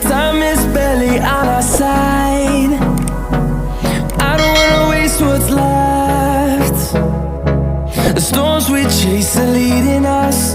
Time is barely on our side. I don't wanna waste what's left. The storms we chase are leading us.